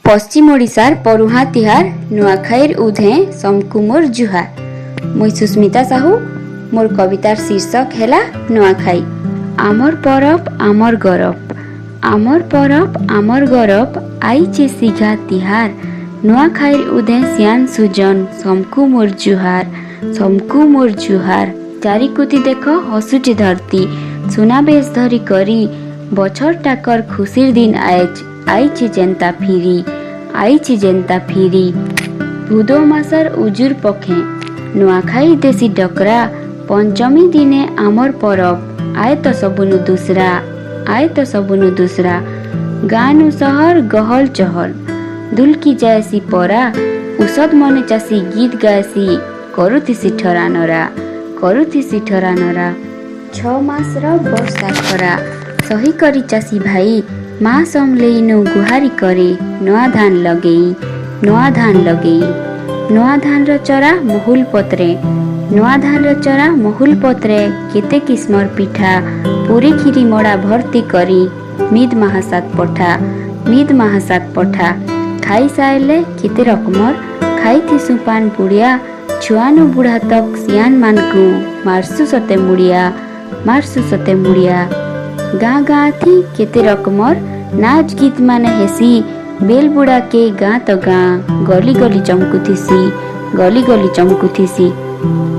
पश्चिम ओडिशार परुहा तिहार नुआखाईर उधे समकु मोर जुहार। मुई सुस्मिता साहू। मोर कवितार शीर्षक हैला नुआखाई। आमर परब आमर गरब, आमर परब आमर गरब, आईचे सिघा तिहार। नुआखाईर उधे सियान सुजन समकु मोर जुहार, समकु मोर जुहार। चारिकुती देख हसुची धरती, सुनाबेश धरी करी, बछर टाकर खुशीर दिन आईचे जेन्ता फिरी, आईचे जेन्ता फिरी। भूदो मासर उजुर पखे नुआखाई देसी डकरा, पंचमी दिने आमर परब आए तो सबुनु दूसरा, आए तो सबुनु दूसरा। गानु सहर गहल चहल दुलकी जायसी परा, उषद मने चासी गीत गायसी, करुथिसी ठरा नरा, करुथिसी ठरा नरा। 6 मासर वर्षा खरा सही करी चासी भाई, माँ समलेइनु गुहारी करे, नुआ धान लगेई, नुआ धान लगेई। नुआ धान र चरा महुल पत्रे, नुआ धान र चरा महुल पत्रे। केते किस्मर पिठा पूरी खीरी मोड़ा भर्ती करी, मिद महासात पठा, मिद महासात पठा। खाई साइले केते रकमर खाई थी सुपान बुढ़िया, छुआनु बुढ़ा तक सियान मानकु मारसु सते मुड़िया, मारसु सते मुड़िया। गाँ गाँ थी केते रकमर नाच गीत माने हेसी, बेल बुड़ा के गाँ तो गाँ, गली गली चमकुथिसी, गली गली चमकुथिसी।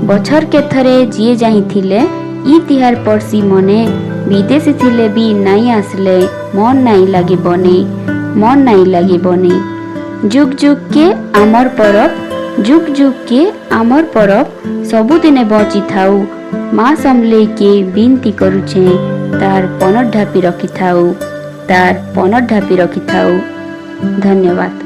बछर के थरे जिए जाही थिले ई तिहार पड़सी मने, विदेशी थिले भी नाई आसले मन नाई लागे बने, मन नाई लागे बने। जुग जुग के आमर परब, जुग जुग के आमर परब, सबुदिने बची थाऊ। माँ समले के बिनती करुछे, तार पनर ढापी रखी थाऊ, तार पनर ढापी रखी थाऊ। धन्यवाद।